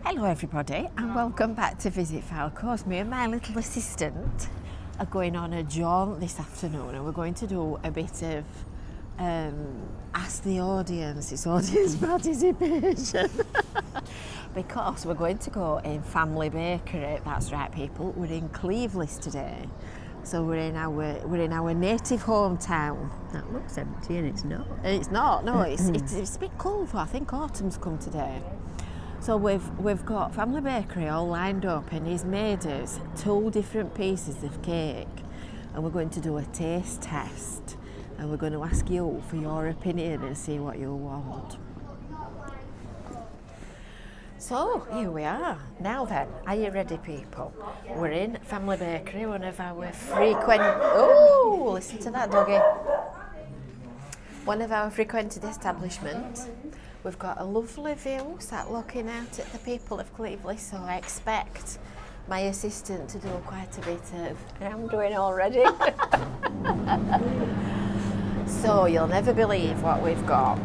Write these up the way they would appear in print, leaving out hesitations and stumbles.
Hello everybody and welcome back to Visit Fylde Coast. Me and my little assistant are going on a jaunt this afternoon and we're going to do a bit of ask the audience, it's audience participation because we're going to go in Family Bakery. That's right people, we're in Cleveleys today. So we're in our native hometown. That looks empty and it's not. It's not, no, it's a bit cold for I think autumn's come today. So we've got Family Bakery all lined up and he's made us 2 different pieces of cake and we're going to do a taste test and we're going to ask you for your opinion and see what you want. So here we are. Now then, are you ready people? We're in Family Bakery, one of our frequent... Oh, listen to that doggy. One of our frequented establishments. We've got a lovely view, sat looking out at the people of Cleveleys, so I expect my assistant to do quite a bit of... I'm doing already. So you'll never believe what we've got.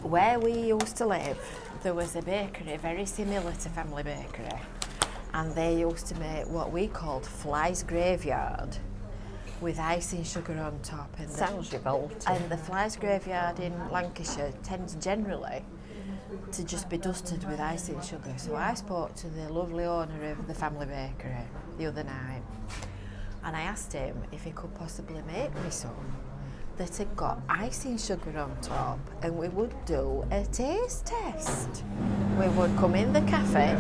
Where we used to live, there was a bakery very similar to Family Bakery, and they used to make what we called Fly's Graveyard, with icing sugar on top. And sounds revolting. And the Fly's Graveyard in Lancashire tends generally to just be dusted with icing sugar. So I spoke to the lovely owner of the Family Bakery the other night and I asked him if he could possibly make me some that had got icing sugar on top, and we would do a taste test. We would come in the cafe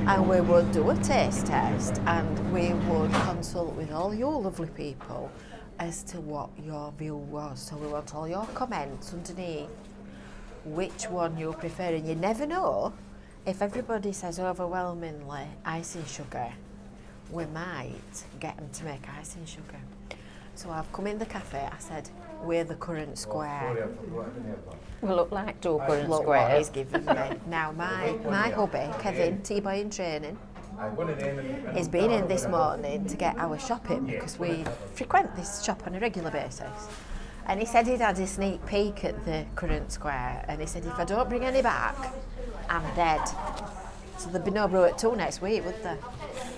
and we would do a taste test and we would consult with all you lovely people as to what your view was. So we want all your comments underneath which one you prefer, and you never know, if everybody says overwhelmingly icing sugar, we might get them to make icing sugar. So I've come in the cafe, I said, we're the current square. We look like 2 current Look squares. what he's given me. Now my hubby, Kevin, T-boy in training, he's been in this morning to get our shopping because we frequent this shop on a regular basis. And he said he'd had a sneak peek at the current square and he said if I don't bring any back, I'm dead. So there'd be no brew at 2 next week, would there?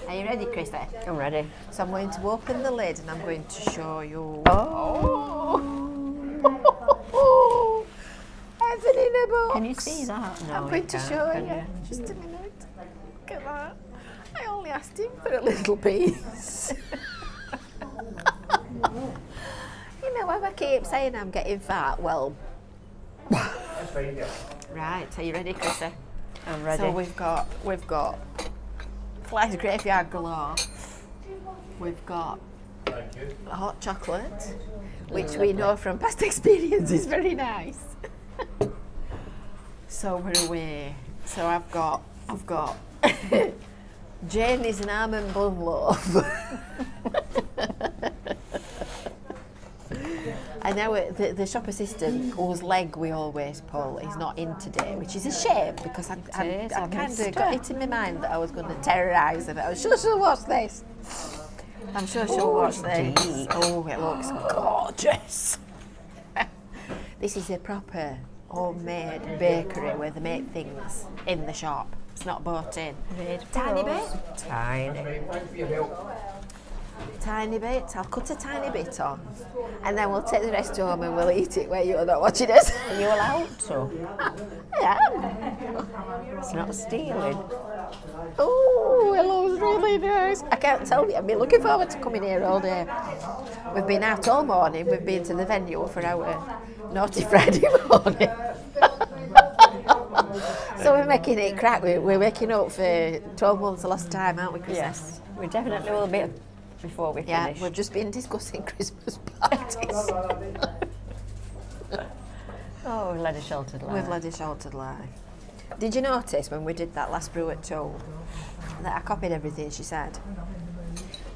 Are you ready, Chrissie? I'm ready. So I'm going to open the lid and I'm going to show you. Oh! Heaven in a box. Can you see that? No, I'm going to show can you. Just a minute. Look at that. I only asked him for a little piece. You know, when I keep saying I'm getting fat, well. Right, are you ready, Chrissie? I'm ready. So we've got Fly's Graveyard galore. We've got hot chocolate, which we know from past experience is very nice. So we're away. So I've got Jane is an almond bun loaf. And now the shop assistant, whose leg we always pull, is not in today, which is a shame because I kind of got it in my mind that I was going to terrorise her. I was sure she'll watch this. I'm sure she'll watch this. Oh, it looks gorgeous. This is a proper homemade bakery where they make things in the shop. It's not bought in. Tiny bit? Tiny bit. I'll cut a tiny bit off and then we'll take the rest home and we'll eat it where you're not watching us. Are you allowed to? I am. It's not stealing. Oh, it looks really nice. I can't tell you, I've been looking forward to coming here all day. We've been out all morning, we've been to the venue for our Naughty Friday morning. So we're making it crack, we're making up for 12 months of lost time, aren't we, Chris? Yes, we definitely will be before we finish. Yeah, we've just been discussing Christmas parties. Oh, we've led a sheltered life. We've led a sheltered life. Did you notice when we did that last brew at 2 that I copied everything she said?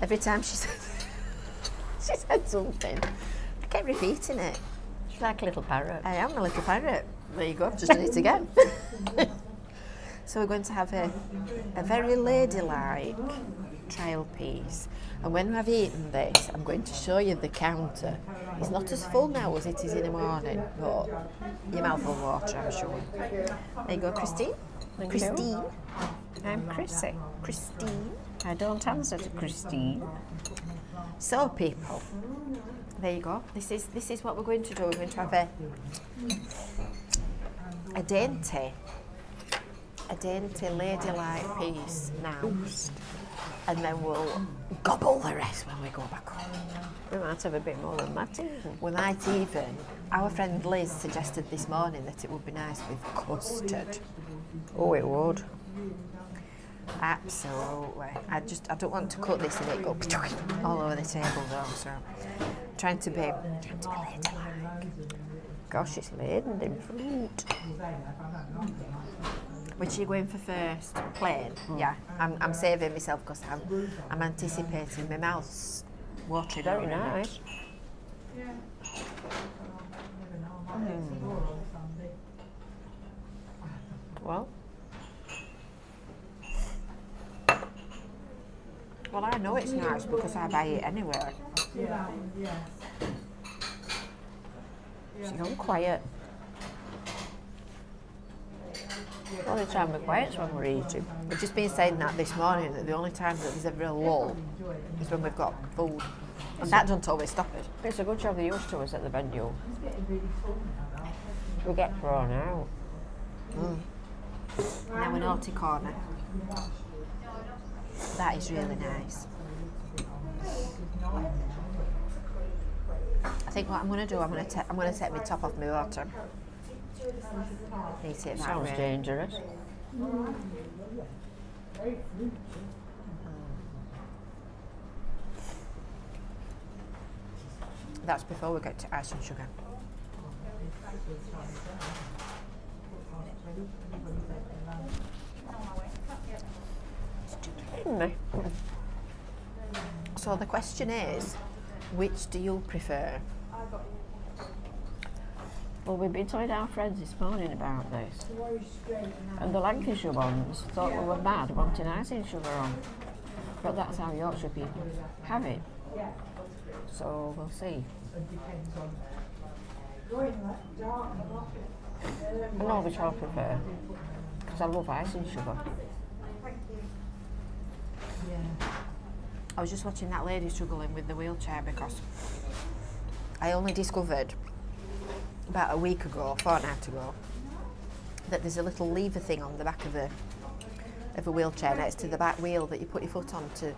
Every time she said something, I kept repeating it. She's like a little parrot. I am a little parrot. There you go, I've just done it again. So we're going to have a very ladylike trial piece. And when I've eaten this, I'm going to show you the counter. It's not as full now as it is in the morning, but your mouth will water, I'm sure. There you go, Christine. Thank Christine. you. I'm Chrissie. Christine. I don't answer to Christine. So people, there you go. This is what we're going to do. We're going to have a dainty ladylike piece now, and then we'll gobble the rest when we go back home. We might have a bit more than that even. We might even. Our friend Liz suggested this morning that it would be nice with custard. Oh, it would. Absolutely. I don't want to cut this and it go all over the table though, so trying to be ladylike. Gosh, it's laden in fruit. Which are you going for first? Plain? Yeah. I'm saving myself because I'm anticipating. My mouth's watering. Very nice. Well, I know it's nice because I buy it anyway. she's gone quiet. The only time we're quiet is when we're eating. We've just been saying that this morning, that the only time that there's ever a lull is when we've got food. And that doesn't always stop it. It's a good job they used to us at the venue. We get thrown out. Now a naughty corner. That is really nice. I think what I'm going to do, I'm going to take my top off my bottom. Eat it that Sounds way. dangerous. That's before we get to ice and sugar. So the question is, which do you prefer? Well, we've been telling our friends this morning about this, and the Lancashire ones thought we were mad wanting icing sugar on, but that's how Yorkshire people have it. So we'll see. I know which I'll prefer, because I love icing sugar. I was just watching that lady struggling with the wheelchair because I only discovered about a week ago, fortnight ago, that there's a little lever thing on the back of a wheelchair next to the back wheel that you put your foot on to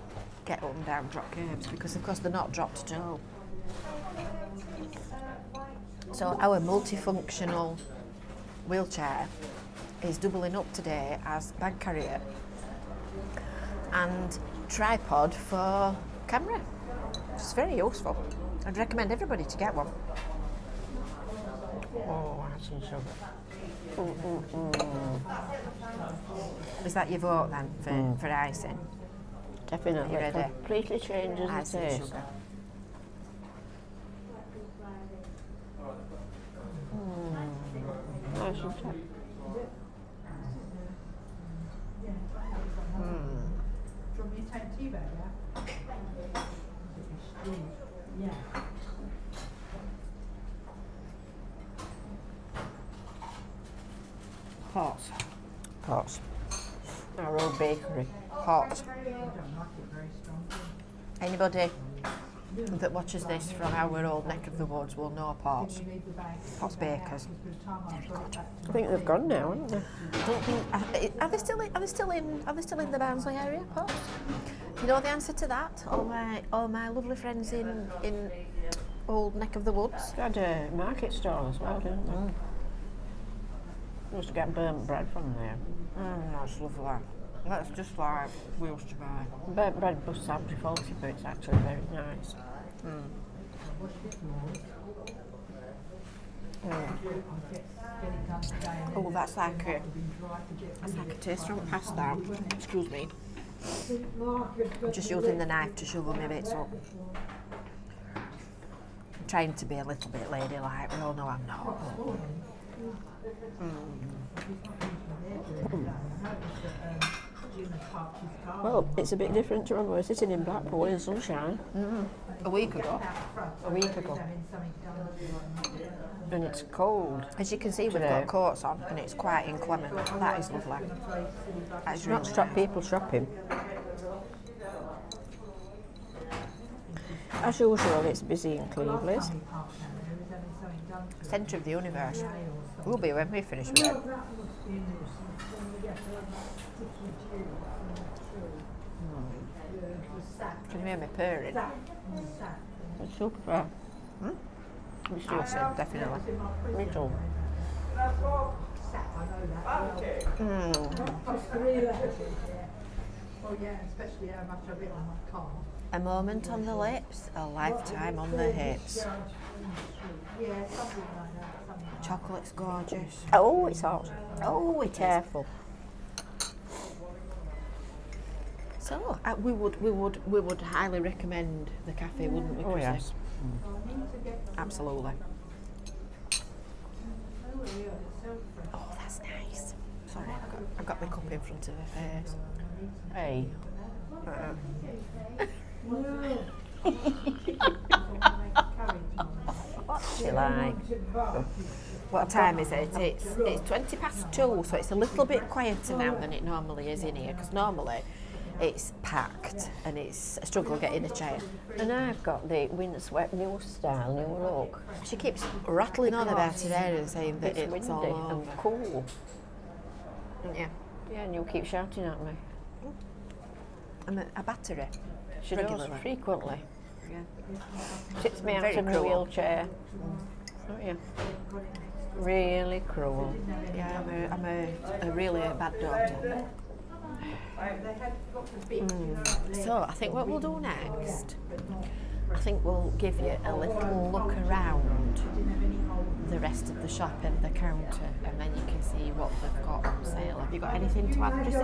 get up and down drop curbs, because of course they're not dropped at all. So our multifunctional wheelchair is doubling up today as bag carrier and tripod for camera. It's very useful. I'd recommend everybody to get one. Oh, icing sugar. Is that your vote then for icing? Definitely. You ready? Completely changes the Icing taste. sugar. Nice and tough. Hot. Pots. Our old bakery. Hot. Anybody that watches this from our old neck of the woods will know Potts. Potts Bakers. Very good. I think they've gone now, haven't they? I don't think are they still in the Barnsley area, Potts? Do you know the answer to that? All my lovely friends in old neck of the woods. They had a market stall as well, didn't they? We used to get burnt bread from there. That's lovely. That's just like we used to buy. Burnt bread must sound faulty, but it's actually very nice. Oh, that's like a taste from pasta. Excuse me. I'm just using the knife to shovel my bits up. I'm trying to be a little bit ladylike. We all know I'm not. Well, it's a bit different to when we were sitting in Blackpool in sunshine. A week ago. A week ago. And it's cold. As you can see, we've got coats on and it's quite inclement. That is lovely. That is Not really stop nice. people shopping. As usual, it's busy in Cleveleys. Centre of the universe. We'll be when we finish with it. Can you hear me purring? It's super fair. Awesome, definitely. Riddle. A moment on the lips, a lifetime on the hips. Chocolate's gorgeous. Oh, it's hot. Oh, it is. Careful. So we would highly recommend the cafe, wouldn't we, Oh, Chrissie? yes. Absolutely. Oh, that's nice. Sorry, I've got my cup in front of her face. Hey. What's she like? What time is it? It's 20 past 2, so it's a little bit quieter now than it normally is in here, because normally it's packed and it's a struggle getting a chair. And I've got the windswept new style, new look. She keeps rattling on about Because today and saying that It's it's windy all over. and cool. Yeah, Yeah, and you'll keep shouting at me. I'm a battery. She Regularly. does frequently. Yeah. Tips me out Very of my cruel. wheelchair. Oh yeah. Really cruel. Yeah, I'm a really bad daughter. So I think what we'll do next, I think we'll give you a little look around the rest of the shop and the counter, and then you can see what they've got on sale. Have you got anything to add, Chrissie?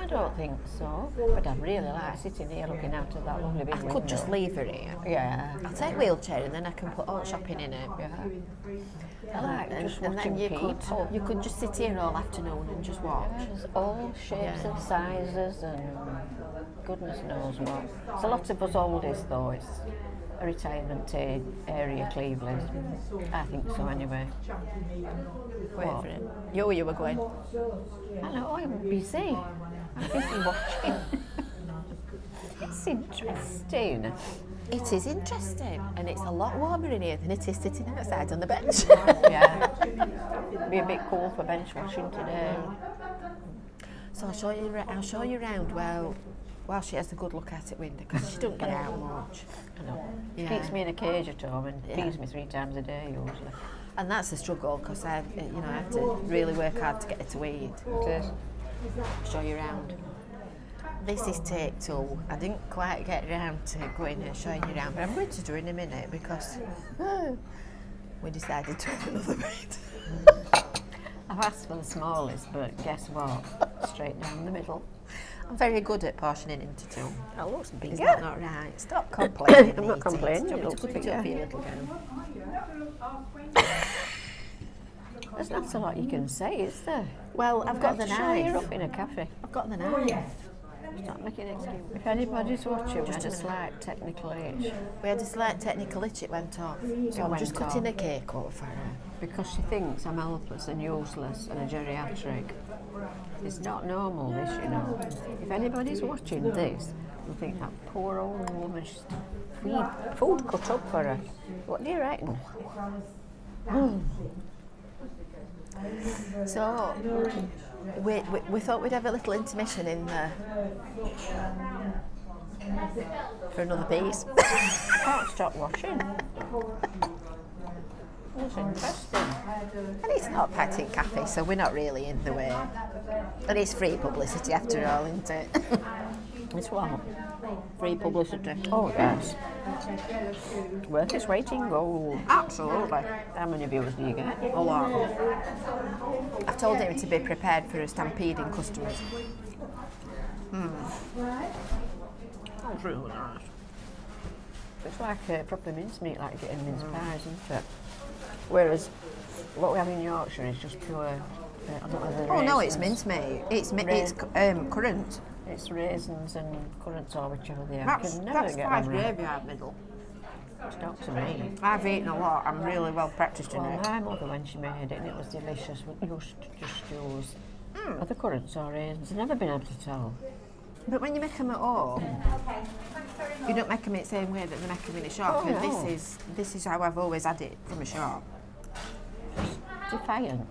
I don't think so, but I really like sitting here looking out of that lovely big I window. could just leave her here. Yeah. I'll take wheelchair and then I can put all shopping in it. Yeah. I like just and watching then people. you could just sit here all afternoon and just watch. There's all shapes and sizes and goodness knows what. It's a lot of us oldies though. It's a retirement area, Cleveleys. I think so anyway. Wait What? for it. You were going. I know, I'm busy. I'm busy watching. It's interesting. It is interesting, and it's a lot warmer in here than it is sitting outside on the bench. Yeah. Be a bit cool for bench washing today. So I'll show you around while she has a good look out at window, because she don't get out much. I know. Yeah. Keeps me in a cage at home and Yeah. feeds me 3 times a day usually. And that's the struggle, because I have to really work hard to get her to eat. It is. Show you around. This is take 2. I didn't quite get round to going and showing you around, but I'm going to do it in a minute because we decided to have another bit. I've asked for the smallest, but guess what? Straight down the middle. I'm very good at portioning into 2. That looks big. Is that not right? Stop complaining. I'm not Edith. complaining, Do you it want me to looks put it up for bigger. you, little girl? There's not a lot you can say, is there? Well, I've got the Show you knife. up in a cafe. I've got the knife. Stop making excuses. If anybody's watching, just a slight technical itch. We had a slight technical itch, it went off. So I'm went just cutting off. a cake up for her. Because she thinks I'm helpless and useless and a geriatric. It's not normal, this, you know. If anybody's watching this, they'll think that poor old woman, she's food cut up for her. What do you reckon? So, we thought we'd have a little intermission in there for another piece. I can't stop washing. That's interesting. And it's not Patin Cafe, so we're not really in the way. And it's free publicity after all, isn't it? It's what? Free publicity. Oh, yes. Worth its weight in gold. Absolutely. How many viewers do you get? A lot. I've told him to be prepared for a stampede in customers. That's really nice. It's like proper mincemeat, like getting mince pies, isn't it? Whereas what we have in Yorkshire is just pure I don't know whether Oh no, it's raisins- mincemeat. It's currant. It's raisins and currants or whichever they are. I That's can never get them right. graveyard middle. It's not to me. I've eaten a lot. I'm really well practiced in Well, it. my mother, when she made it, and it was delicious, used to just use other currants or raisins. I've never been able to tell. But when you make them at home, you don't make them in the same way that they make them in a shop. Oh, And no. this is how I've always had it from a shop. Defiant.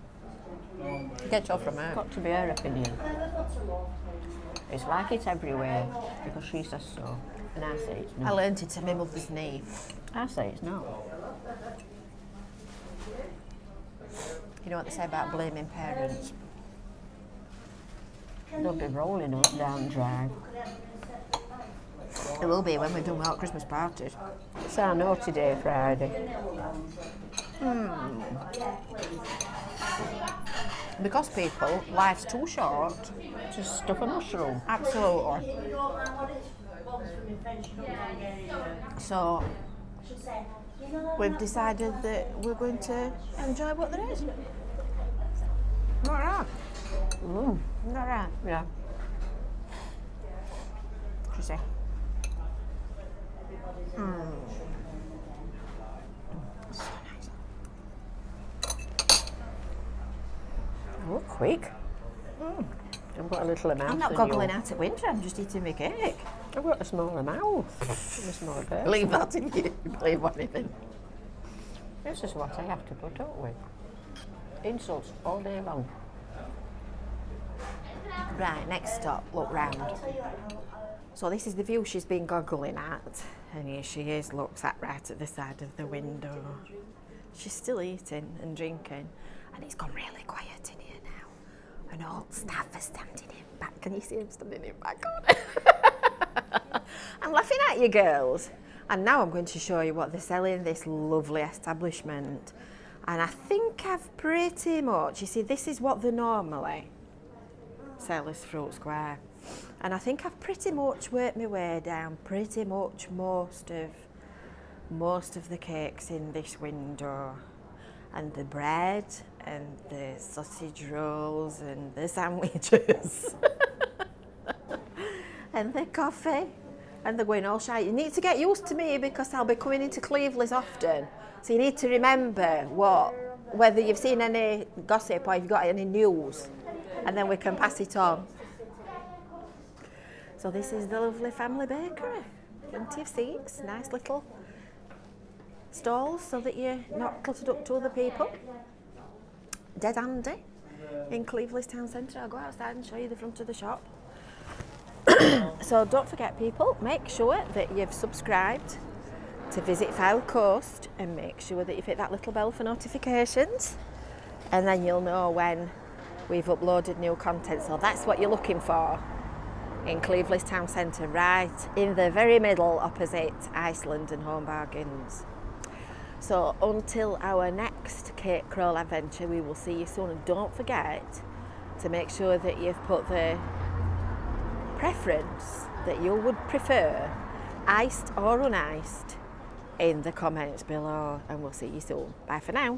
Get off from her. Got to be her opinion. It's like it everywhere because she says so, and I say it's I not. learnt it to my mother's knee. I say it's not. You know what they say about blaming parents? They'll be rolling up down drive. It will be when we've done well at Christmas parties. It's our naughty day Friday. Because people, life's too short. Just stuff a mushroom. Absolutely. So we've decided that we're going to enjoy what there is. Not right. Not right. Yeah. Chrissie. So nice. Oh, quick. I've got a little amount. I'm not than goggling you. out at winter, I'm just eating my cake. I've got a smaller mouth. A smaller person. Believe that if you believe anything. This is what I have to put up with. Insults all day long. Right, next stop, look round. So this is the view she's been goggling at, and here she is, look, sat right at the side of the window. She's still eating and drinking, and it's gone really quiet in here now. And all staff are standing in back. Can you see him standing in back on it? I'm laughing at you girls. And now I'm going to show you what they're selling in this lovely establishment. And I think I've pretty much, you see, this is what they normally sell as Fruit Square. And I think I've pretty much worked my way down pretty much most of the cakes in this window. And the bread and the sausage rolls and the sandwiches. And the coffee. And they're going all shy. You need to get used to me because I'll be coming into Cleveleys often. So you need to remember whether you've seen any gossip or you've got any news. And then we can pass it on. So this is the lovely family bakery. Plenty of seats, nice little stalls so that you're not cluttered up to other people. Dead handy in Cleveleys town centre. I'll go outside and show you the front of the shop. So don't forget people, make sure that you've subscribed to visit Fylde Coast and make sure that you've hit that little bell for notifications, and then you'll know when we've uploaded new content. So that's what you're looking for in Cleveleys town centre, right in the very middle opposite Iceland and Home Bargains. So until our next cake crawl adventure, we will see you soon, and don't forget to make sure that you've put the preference that you would prefer, iced or uniced, in the comments below, and we'll see you soon. Bye for now.